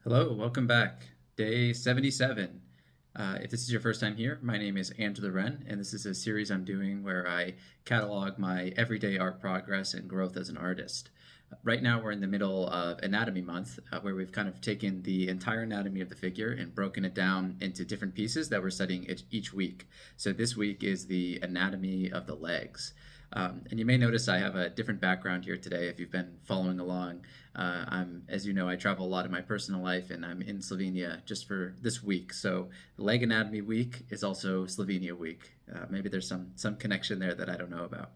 Hello, welcome back. Day 77. If this is your first time here, my name is Angela Wren, and this is a series I'm doing where I catalog my everyday art progress and growth as an artist. Right now, we're in the middle of Anatomy Month, where we've kind of taken the entire anatomy of the figure and broken it down into different pieces that we're studying each week. So this week is the anatomy of the legs. And you may notice I have a different background here today if you've been following along. As you know, I travel a lot in my personal life, and I'm in Slovenia just for this week. So Leg Anatomy Week is also Slovenia Week. Maybe there's some connection there that I don't know about.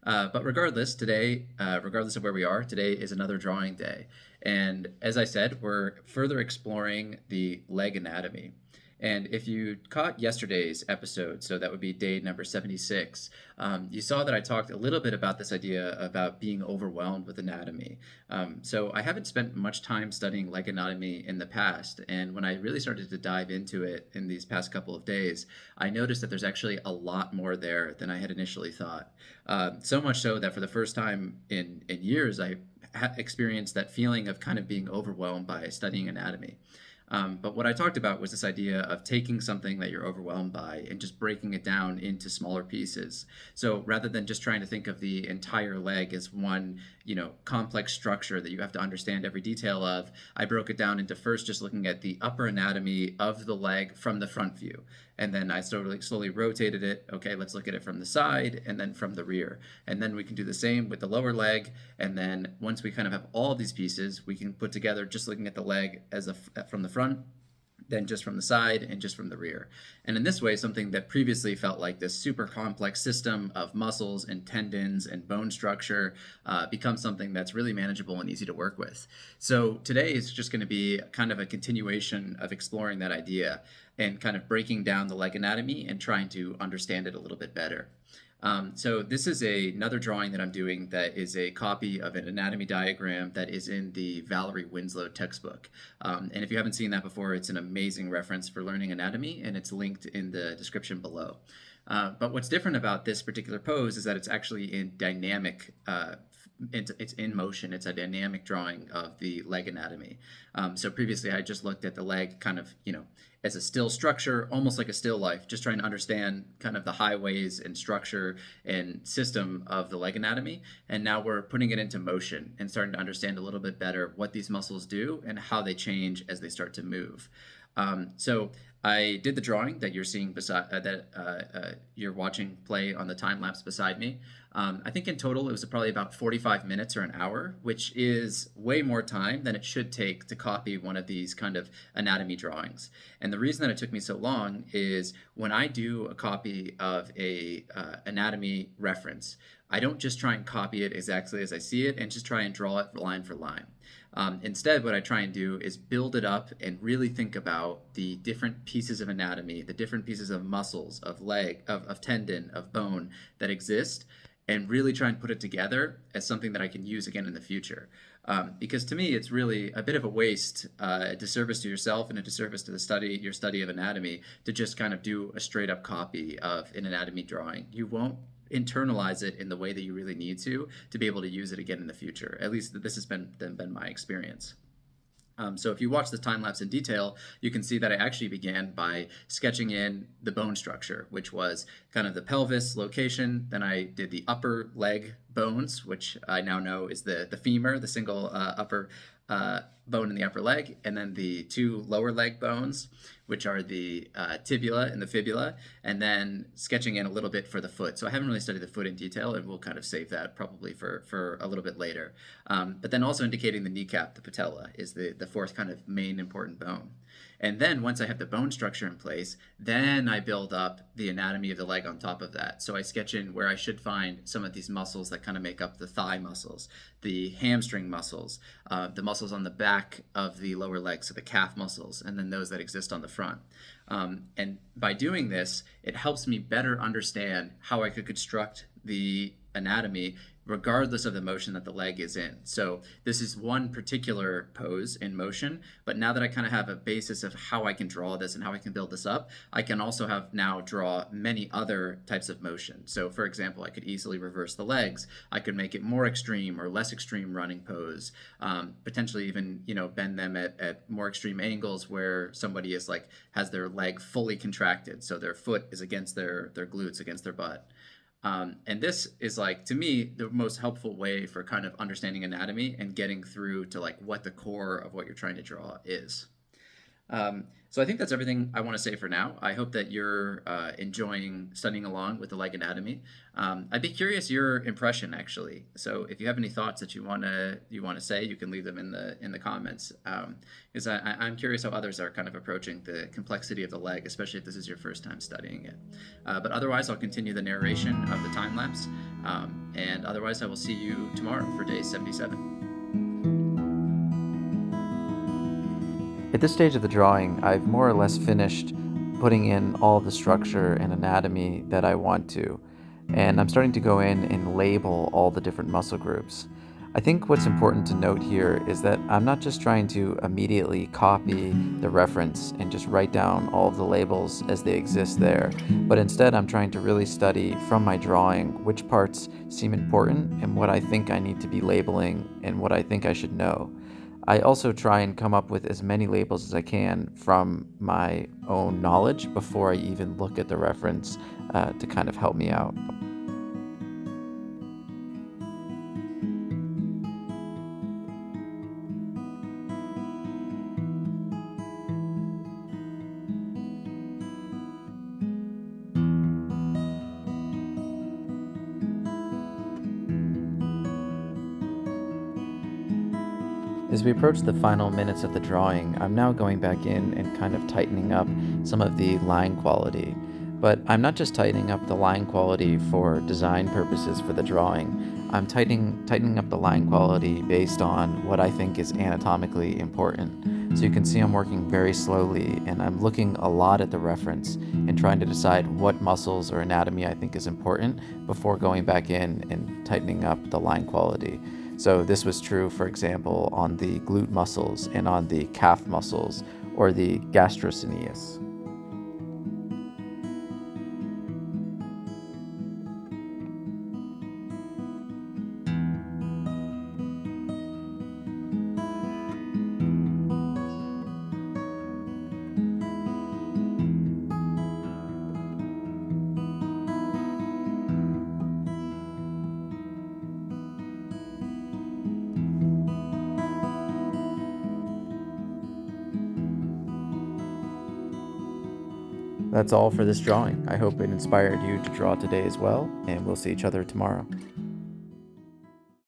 But regardless, today, regardless of where we are, today is another drawing day. And as I said, we're further exploring the leg anatomy. And if you caught yesterday's episode, so that would be day number 76, you saw that I talked a little bit about this idea about being overwhelmed with anatomy. So I haven't spent much time studying leg anatomy in the past, and when I really started to dive into it in these past couple of days, I noticed that there's actually a lot more there than I had initially thought. So much so that for the first time in years, I experienced that feeling of kind of being overwhelmed by studying anatomy. But what I talked about was this idea of taking something that you're overwhelmed by and just breaking it down into smaller pieces. So rather than just trying to think of the entire leg as one, complex structure that you have to understand every detail of, I broke it down into first just looking at the upper anatomy of the leg from the front view. And then I slowly rotated it. Okay, let's look at it from the side and then from the rear. And then we can do the same with the lower leg. And then once we kind of have all of these pieces, we can put together just looking at the leg from the front, then just from the side, and just from the rear. And in this way, something that previously felt like this super complex system of muscles and tendons and bone structure becomes something that's really manageable and easy to work with. So today is just going to be kind of a continuation of exploring that idea and kind of breaking down the leg anatomy and trying to understand it a little bit better. So this is another drawing that I'm doing that is a copy of an anatomy diagram that is in the Valerie Winslow textbook. And if you haven't seen that before, it's an amazing reference for learning anatomy, and it's linked in the description below. But what's different about this particular pose is that it's actually in dynamic it's in motion. It's a dynamic drawing of the leg anatomy. So previously I just looked at the leg kind of, as a still structure, almost like a still life, just trying to understand kind of the highways and structure and system of the leg anatomy. And now we're putting it into motion and starting to understand a little bit better what these muscles do and how they change as they start to move. So I did the drawing that you're seeing you're watching play on the time lapse beside me. I think in total it was probably about 45 minutes or an hour, which is way more time than it should take to copy one of these kind of anatomy drawings. And the reason that it took me so long is when I do a copy of a anatomy reference, I don't just try and copy it exactly as I see it and just try and draw it line for line. Instead, what I try and do is build it up and really think about the different pieces of anatomy, the different pieces of muscles, of leg, of tendon, of bone that exist, and really try and put it together as something that I can use again in the future. Because to me, it's really a bit of a waste, a disservice to yourself and a disservice to your study of anatomy, to just kind of do a straight up copy of an anatomy drawing. You won't internalize it in the way that you really need to be able to use it again in the future. At least this has been my experience. So if you watch the time lapse in detail, you can see that I actually began by sketching in the bone structure, which was kind of the pelvis location. Then I did the upper leg bones, which I now know is the femur, the single upper bone in the upper leg, and then the two lower leg bones, which are the tibia and the fibula, and then sketching in a little bit for the foot. So I haven't really studied the foot in detail, and we'll kind of save that probably for a little bit later. But then also indicating the kneecap, the patella, is the fourth kind of main important bone. And then once I have the bone structure in place, then I build up the anatomy of the leg on top of that. So I sketch in where I should find some of these muscles that kind of make up the thigh muscles, the hamstring muscles, the muscles on the back of the lower leg, so the calf muscles, and then those that exist on the front. And by doing this, it helps me better understand how I could construct the anatomy regardless of the motion that the leg is in. So this is one particular pose in motion, but now that I kind of have a basis of how I can draw this and how I can build this up, I can also have now draw many other types of motion. So for example, I could easily reverse the legs. I could make it more extreme or less extreme running pose, potentially even, bend them at more extreme angles where somebody is like, has their leg fully contracted. So their foot is against their glutes, against their butt. And this is like, to me, the most helpful way for kind of understanding anatomy and getting through to like what the core of what you're trying to draw is. So I think that's everything I want to say for now. I hope that you're enjoying studying along with the leg anatomy. I'd be curious your impression, actually. So if you have any thoughts that you want to say, you can leave them in the comments. Because I'm curious how others are kind of approaching the complexity of the leg, especially if this is your first time studying it. But otherwise, I'll continue the narration of the time lapse. And otherwise, I will see you tomorrow for day 77. At this stage of the drawing, I've more or less finished putting in all the structure and anatomy that I want to, and I'm starting to go in and label all the different muscle groups. I think what's important to note here is that I'm not just trying to immediately copy the reference and just write down all of the labels as they exist there, but instead I'm trying to really study from my drawing which parts seem important and what I think I need to be labeling and what I think I should know. I also try and come up with as many labels as I can from my own knowledge before I even look at the reference to kind of help me out. As we approach the final minutes of the drawing, I'm now going back in and kind of tightening up some of the line quality. But I'm not just tightening up the line quality for design purposes for the drawing. I'm tightening up the line quality based on what I think is anatomically important. So you can see I'm working very slowly and I'm looking a lot at the reference and trying to decide what muscles or anatomy I think is important before going back in and tightening up the line quality. So this was true, for example, on the glute muscles and on the calf muscles or the gastrocnemius. That's all for this drawing. I hope it inspired you to draw today as well, and we'll see each other tomorrow.